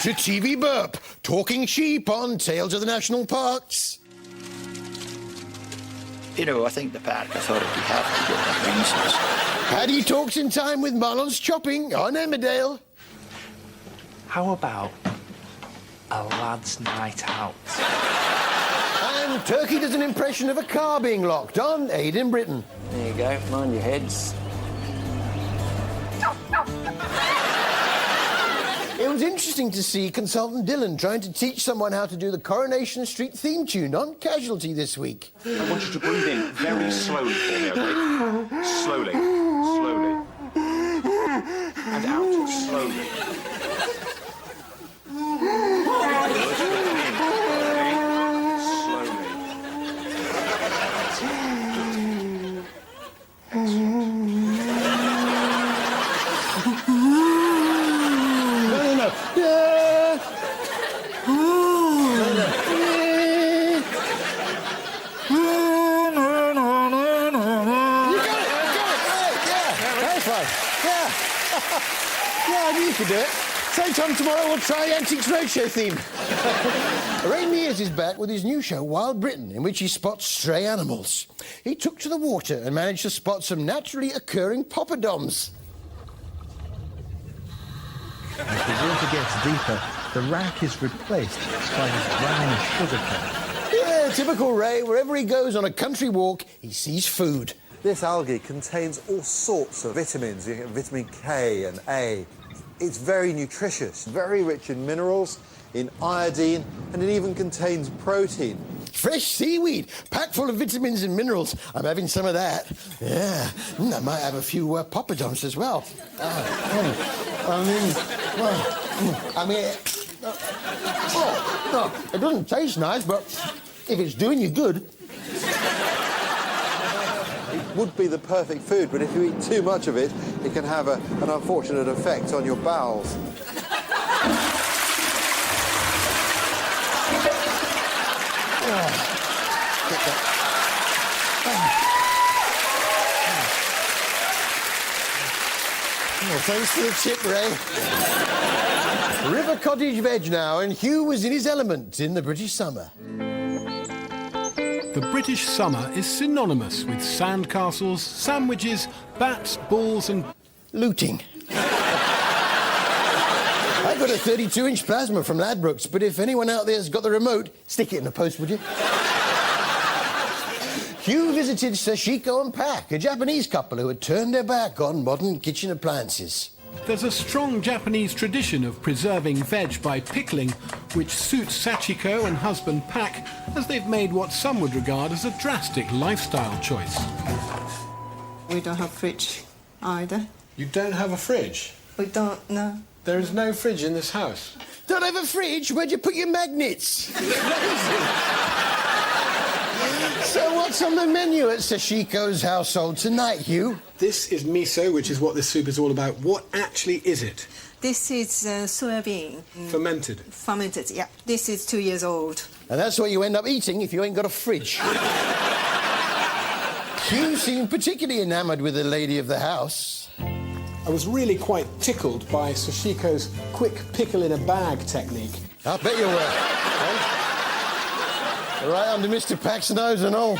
to TV Burp, talking sheep on Tales of the National Parks. You know, I think the park authority have to give them reasons. Paddy talks in time with Marlon's chopping on Emmerdale. How about a lad's night out? And Turkey does an impression of a car being locked on Aid in Britain. There you go, mind your heads. It was interesting to see consultant Dylan trying to teach someone how to do the Coronation Street theme tune on Casualty this week. I want you to breathe in very slowly for me, OK? Slowly. Slowly. And out slowly. You do it. Same time tomorrow, we'll try Antiques Roadshow theme. Ray Mears is back with his new show, Wild Britain, in which he spots stray animals. He took to the water and managed to spot some naturally occurring poppadoms. As the water gets deeper, the rack is replaced by his brown sugar cane. Yeah, typical Ray. Wherever he goes on a country walk, he sees food. This algae contains all sorts of vitamins. You get vitamin K and A. It's very nutritious, very rich in minerals, in iodine, and it even contains protein. Fresh seaweed, packed full of vitamins and minerals. I'm having some of that. Yeah, I might have a few poppadoms as well. It doesn't taste nice, but if it's doing you good. It would be the perfect food, but if you eat too much of it, it can have an unfortunate effect on your bowels. Oh, thanks for the tip, Ray. River Cottage Veg now, and Hugh was in his element in the British summer. The British summer is synonymous with sandcastles, sandwiches, bats, balls and... looting. I got a 32-inch plasma from Ladbrokes, but if anyone out there's got the remote, stick it in the post, would you? Hugh visited Sashiko and Pak, a Japanese couple who had turned their back on modern kitchen appliances. There's a strong Japanese tradition of preserving veg by pickling, which suits Sachiko and husband Pak, as they've made what some would regard as a drastic lifestyle choice. We don't have fridge either. You don't have a fridge? We don't, no. There is no fridge in this house. Don't have a fridge? Where'd you put your magnets? So what's on the menu at Sashiko's household tonight, Hugh? This is miso, which is what this soup is all about. What actually is it? This is soybean. Fermented? Fermented, yeah. This is 2 years old. And that's what you end up eating if you ain't got a fridge. Hugh seemed particularly enamoured with the lady of the house. I was really quite tickled by Sashiko's quick pickle-in-a-bag technique. I bet you were. Right under Mr. Pak's nose and all.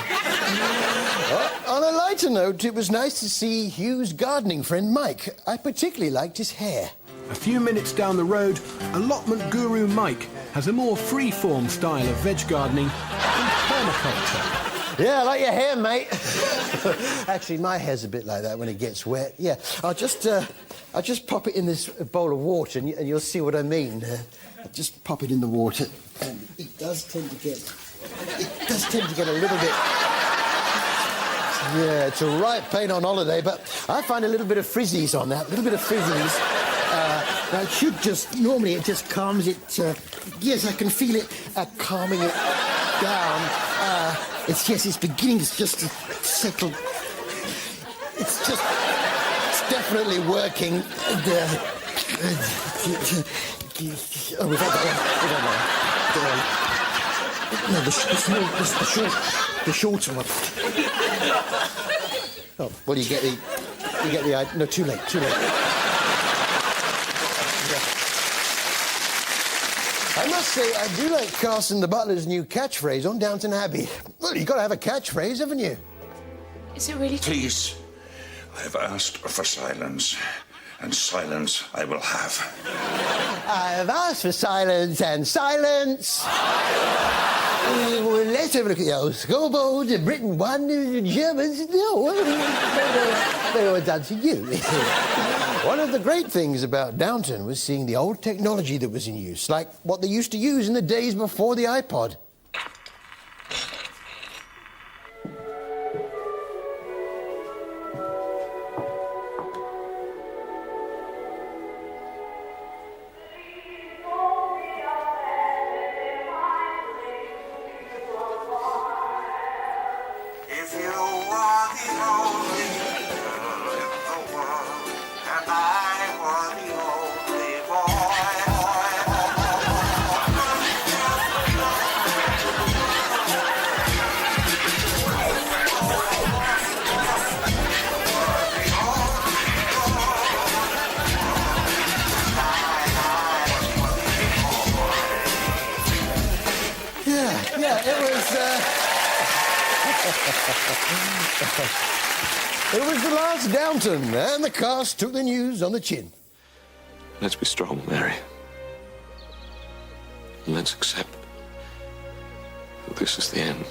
On a lighter note, it was nice to see Hugh's gardening friend Mike. I particularly liked his hair. A few minutes down the road, allotment guru Mike has a more free-form style of veg gardening than permaculture. Yeah, I like your hair, mate. Actually, my hair's a bit like that when it gets wet. Yeah, I'll just pop it in this bowl of water and you'll see what I mean. I'll just pop it in the water, and it does tend to get a little bit... Yeah, it's a right pain on holiday, but I find a little bit of frizzies on that, a little bit of frizzies. Now, it should just... Normally, it just calms it... yes, I can feel it calming it down. It's beginning just to settle. It's definitely working. Oh, we've had that one. No, the shorter one. Oh, well, you get the... No, too late. I must say, I do like Carson the Butler's new catchphrase on Downton Abbey. Well, you've got to have a catchphrase, haven't you? Is it really true? Please, I have asked for silence, and silence I will have. I've asked for silence, and silence. Well, let's have a look at the old scoreboard. Britain won, the Germans no. Very well done to you. One of the great things about Downton was seeing the old technology that was in use, like what they used to use in the days before the iPod. It was the last Downton, and the cast took the news on the chin. Let's be strong, Mary. And let's accept that this is the end.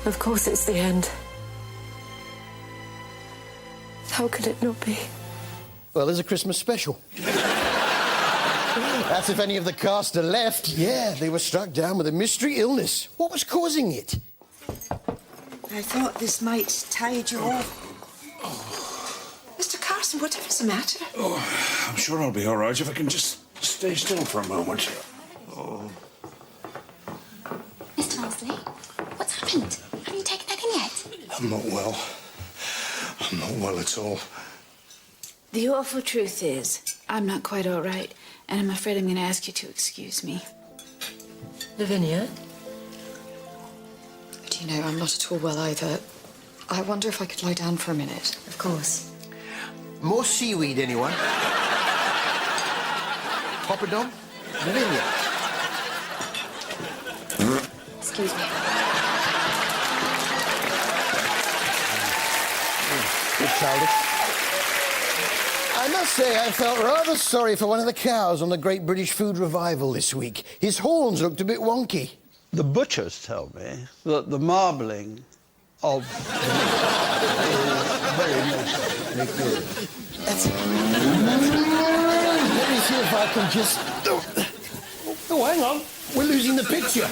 Of course it's the end. How could it not be? Well, there's a Christmas special. That's if any of the cast are left. Yeah, they were struck down with a mystery illness. What was causing it? I thought this might tide you off. Mr. Carson, whatever's the matter? Oh, I'm sure I'll be all right if I can just stay still for a moment. Oh. Mr. Mosley, what's happened? Have you taken anything yet? I'm not well. I'm not well at all. The awful truth is, I'm not quite all right, and I'm afraid I'm going to ask you to excuse me. Lavinia? Do you know, I'm not at all well either. I wonder if I could lie down for a minute. Of course. More seaweed, anyone? Poppadom? Lavinia? Excuse me. Good childish. I must say I felt rather sorry for one of the cows on the Great British Food Revival this week. His horns looked a bit wonky. The butchers tell me that the marbling of the meat is very good. Let me see if I can just... Oh, hang on. We're losing the picture.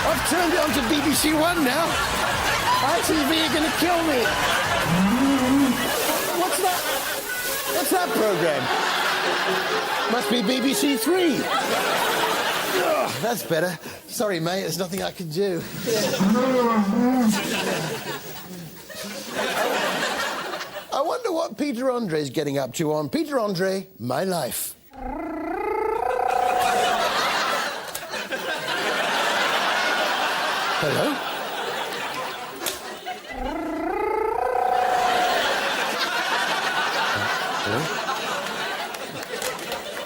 I've turned it on to BBC One now. ITV are going to kill me. What's that? What's that programme? Must be BBC Three. Oh, that's better. Sorry, mate, there's nothing I can do. I wonder what Peter Andre's getting up to on Peter Andre, My Life. Hello? Hello?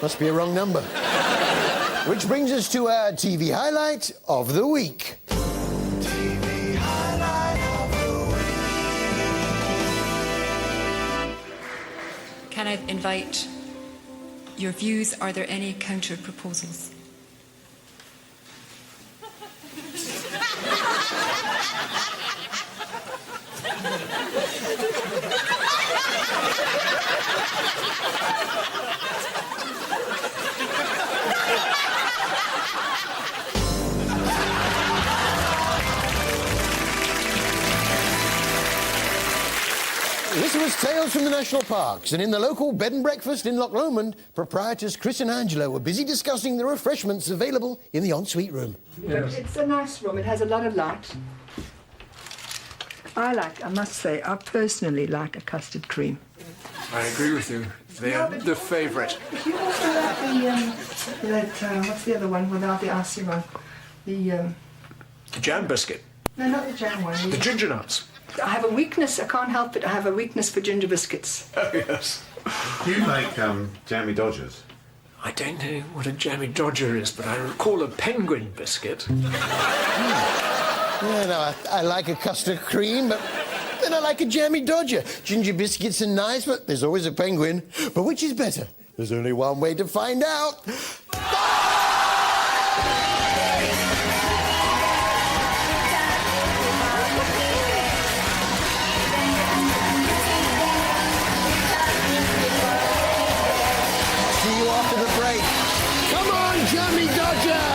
Must be a wrong number. Which brings us to our TV highlight of the week. TV highlight of the week. Can I invite your views? Are there any counter proposals? This was Tales from the National Parks, and in the local bed and breakfast in Loch Lomond, proprietors Chris and Angela were busy discussing the refreshments available in the ensuite room. Yes. It's a nice room. It has a lot of light. I must say, I personally like a custard cream. I agree with you. They are the favourite. You also like what's the other one without the icing on? The jam biscuit. No, not the jam one. The ginger nuts. I have a weakness, I can't help it, I have a weakness for ginger biscuits. Oh, yes. Do you make jammy dodgers? I don't know what a jammy dodger is, but I recall a penguin biscuit. Yeah, no, I like a custard cream, but then I like a jammy dodger. Ginger biscuits are nice, but there's always a penguin. But which is better? There's only one way to find out. See you after the break. Come on, jammy dodger!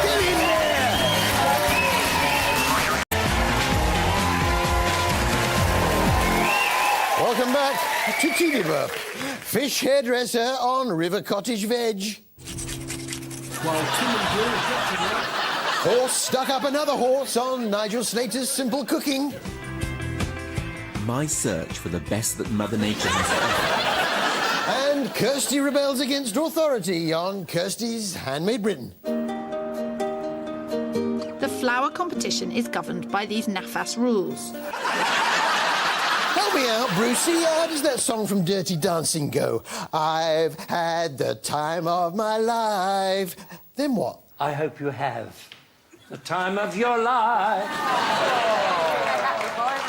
Get in there! Welcome back to TV Burp. Fish hairdresser on River Cottage Veg. Horse stuck up another horse on Nigel Slater's Simple Cooking. My search for the best that Mother Nature has to offer. And Kirstie rebels against authority on Kirstie's Handmade Britain. The flower competition is governed by these NAFAS rules. Help me out, Brucey. How does that song from Dirty Dancing go? I've had the time of my life. Then what? I hope you have the time of your life.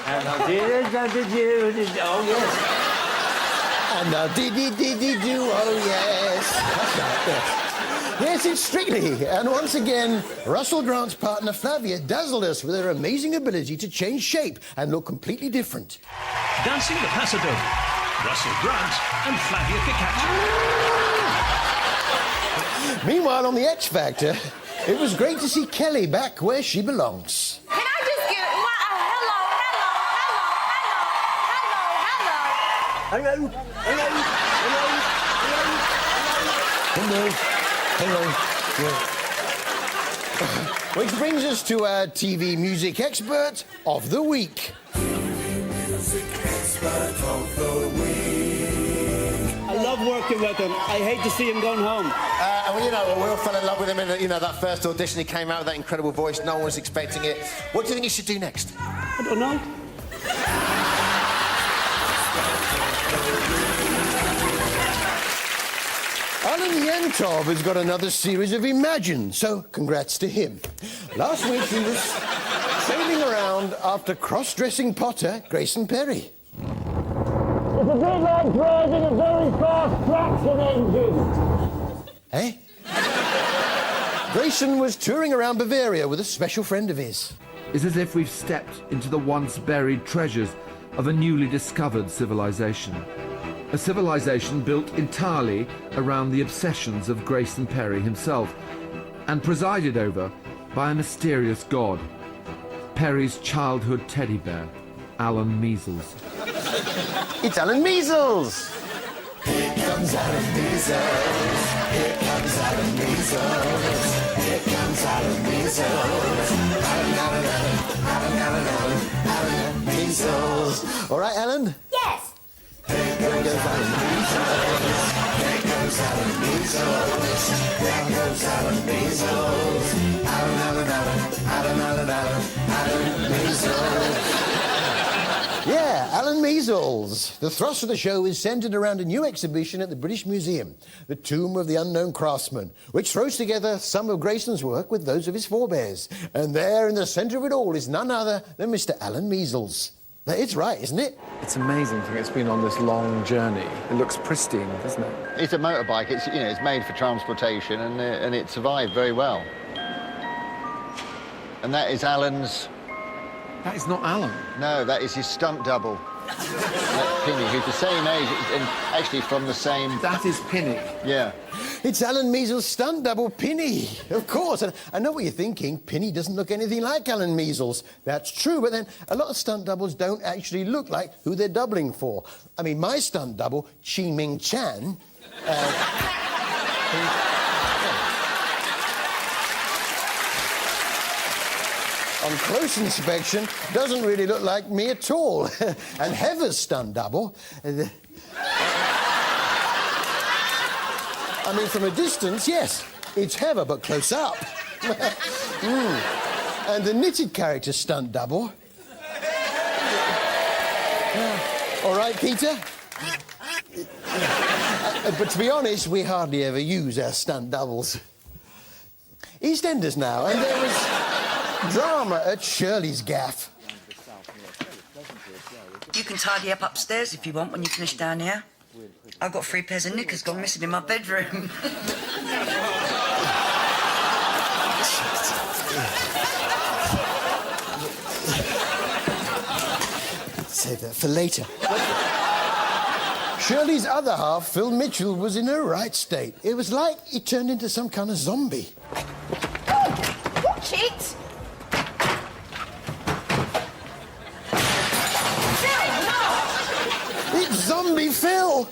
And I did, oh yes. And I did, oh yes. That's right, yes. Yes, it's Strictly. And once again, Russell Grant's partner Flavia dazzled us with her amazing ability to change shape and look completely different. Dancing the Pasadena, Russell Grant and Flavia Picasso. Meanwhile, on the X Factor, it was great to see Kelly back where she belongs. Can I just get Hello. Which brings us to our TV music expert of the week. I love working with him. I hate to see him going home. Well, you know, we all fell in love with him in, that first audition. He came out with that incredible voice. No one was expecting it. What do you think he should do next? I don't know. Alan Yantov has got another series of Imagine, so congrats to him. Last week he was sailing around after cross-dressing Potter Grayson Perry. It's a bit like driving a very fast traction engine. Eh? Grayson was touring around Bavaria with a special friend of his. It's as if we've stepped into the once buried treasures of a newly discovered civilization. A civilization built entirely around the obsessions of Grayson Perry himself and presided over by a mysterious god, Perry's childhood teddy bear, Alan Measles. It's Alan Measles! Here comes Alan Measles. Here comes Alan Measles. Here comes Alan Measles. Alan Measles. All right, Alan? Yes. Here goes Alan Measles. Here goes Alan Measles. Here goes Alan Measles. Alan Measles. Yeah, Alan Measles. The thrust of the show is centred around a new exhibition at the British Museum, The Tomb of the Unknown Craftsman, which throws together some of Grayson's work with those of his forebears. And there in the centre of it all is none other than Mr. Alan Measles. Now, it's right, isn't it? It's amazing to think it's been on this long journey. It looks pristine, doesn't it? It's a motorbike. It's made for transportation, and it survived very well. And that is Alan's. That is not Alan. No, that is his stunt double. Pinny, who's the same age and actually from the same. That is Pinny. Yeah. It's Alan Measles' stunt double, Pinny. Of course. And I know what you're thinking. Pinny doesn't look anything like Alan Measles. That's true, but then a lot of stunt doubles don't actually look like who they're doubling for. I mean, my stunt double, Chi Ming Chan, on close inspection, doesn't really look like me at all. And Heather's stunt double... I mean, from a distance, yes, it's Heather, but close up. And the knitted character stunt double... All right, Peter? But to be honest, we hardly ever use our stunt doubles. EastEnders now, and there was drama at Shirley's gaff. You can tidy up upstairs if you want when you finish down here. I've got 3 pairs of knickers gone missing in my bedroom. Save that for later. Shirley's other half, Phil Mitchell, was in her right state. It was like he turned into some kind of zombie. Watch it! It's Zombie Phil!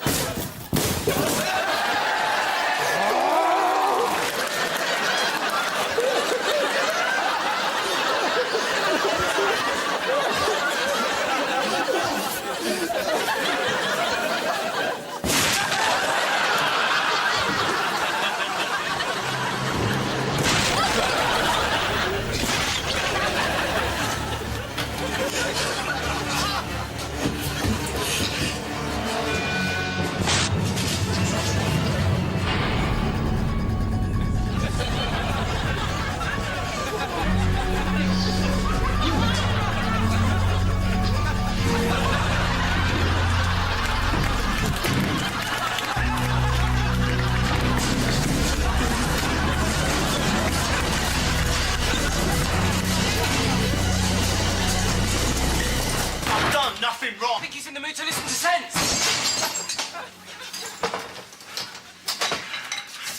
Nothing wrong. I think he's in the mood to listen to sense.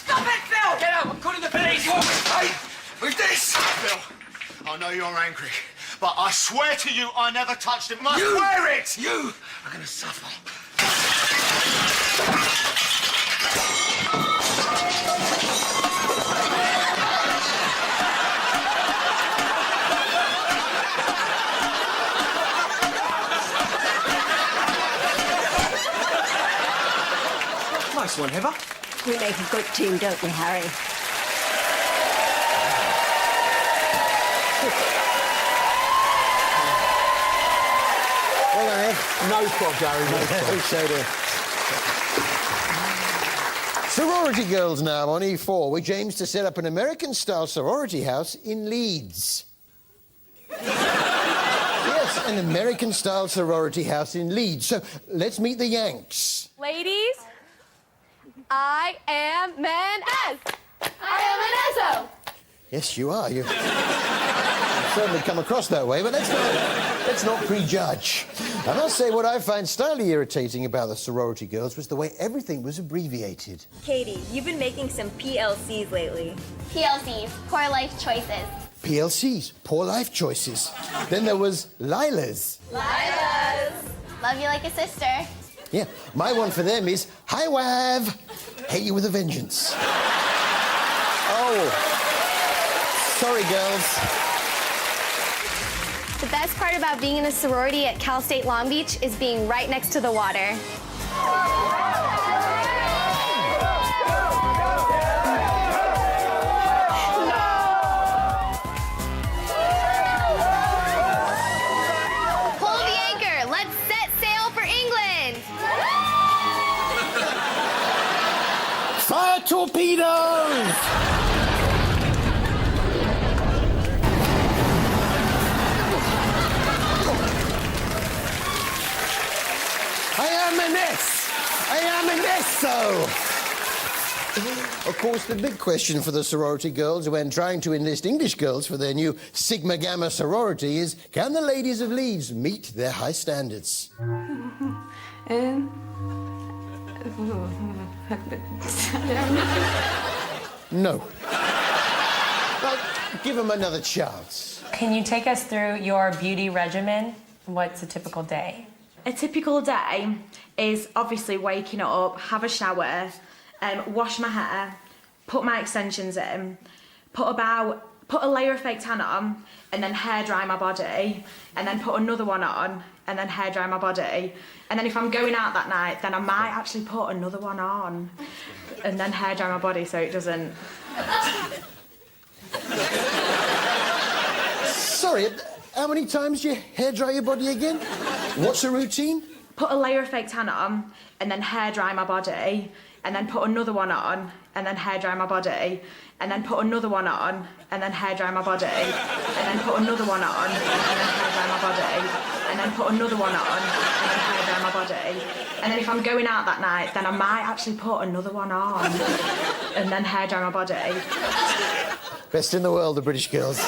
Stop it, Phil! Get out! I'm calling the police. Hey, who's this? Phil, I know you're angry, but I swear to you I never touched him. I swear it! You are going to suffer. Nice one, Heather. We make a good team, don't we, Harry? Well done, Ed. No problem, Harry. So Sorority Girls now on E4, which aims to set up an American-style sorority house in Leeds. Yes, an American-style sorority house in Leeds. So let's meet the Yanks. Ladies, I am Manez. I am Manezzo. Yes, you are. You've certainly come across that way, but let's not prejudge. I must say what I find slightly irritating about the Sorority Girls was the way everything was abbreviated. Katie, you've been making some PLCs lately. PLCs, poor life choices. PLCs, poor life choices. Then there was Lila's. Lilas. Love you like a sister. Yeah, my one for them is Hi Wav, hate you with a vengeance. Oh, sorry girls. The best part about being in a sorority at Cal State Long Beach is being right next to the water. Pull the anchor. Let's set sail for England. Fire torpedoes! I am an ESSO! Of course, the big question for the sorority girls when trying to enlist English girls for their new Sigma Gamma sorority is, can the ladies of Leeds meet their high standards? No. Well, give them another chance. Can you take us through your beauty regimen? What's a typical day? A typical day is obviously waking up, have a shower, wash my hair, put my extensions in, put a layer of fake tan on, and then hair dry my body, and then put another one on, and then hair dry my body. And then if I'm going out that night, then I might actually put another one on, and then hair dry my body so it doesn't... Sorry, how many times do you hair dry your body again? What's the routine? put a layer of fake tan on, and then hair dry my body, and then put another one on, and then hair dry my body, and then put another one on, and then hair dry my body, and then put another one on, and then hair dry my body, and then put another one on, and then hair dry my body. And then if I'm going out that night, then I might actually put another one on, and then hair dry my body. Best in the world, the British girls.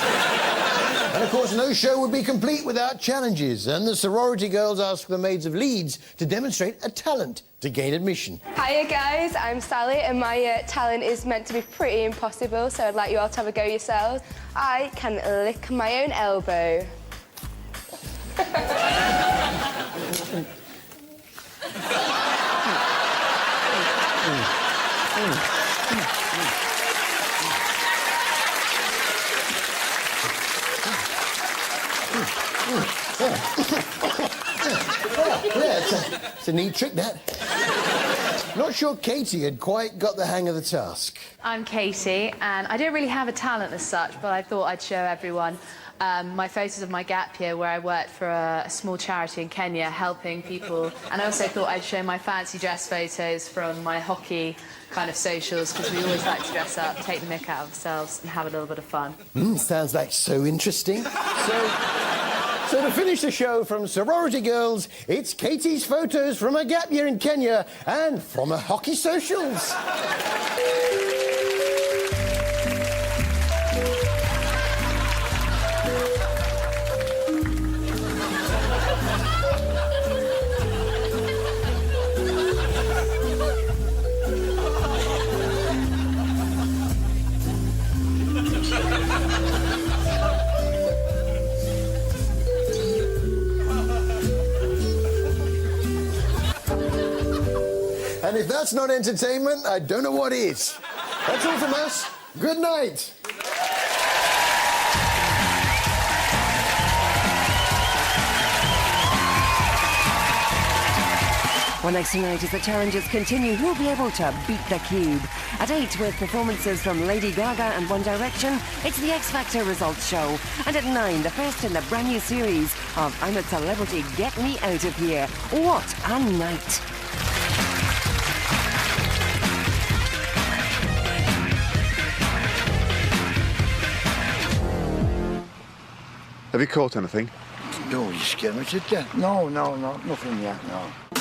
And of course, no show would be complete without challenges. And the Sorority Girls asked the maids of Leeds to demonstrate a talent to gain admission. Hiya guys, I'm Sally and my talent is meant to be pretty impossible, so I'd like you all to have a go yourselves. I can lick my own elbow. It's a neat trick, that. Not sure Katie had quite got the hang of the task. I'm Katie, and I don't really have a talent as such, but I thought I'd show everyone my photos of my gap year where I worked for a small charity in Kenya helping people, and I also thought I'd show my fancy dress photos from my hockey kind of socials, because we always like to dress up, take the mick out of ourselves and have a little bit of fun. Sounds like so interesting. So to finish the show from Sorority Girls, it's Katie's photos from her gap year in Kenya and from her hockey socials. And if that's not entertainment, I don't know what is. That's all from us. Good night. Well, next tonight, as the challenges continue, who'll be able to beat the cube? At 8, with performances from Lady Gaga and One Direction, it's the X Factor results show. And at 9, the first in the brand new series of I'm a Celebrity, Get Me Out of Here. What a night! Have you caught anything? No, you scared me to death. No, nothing yet, no.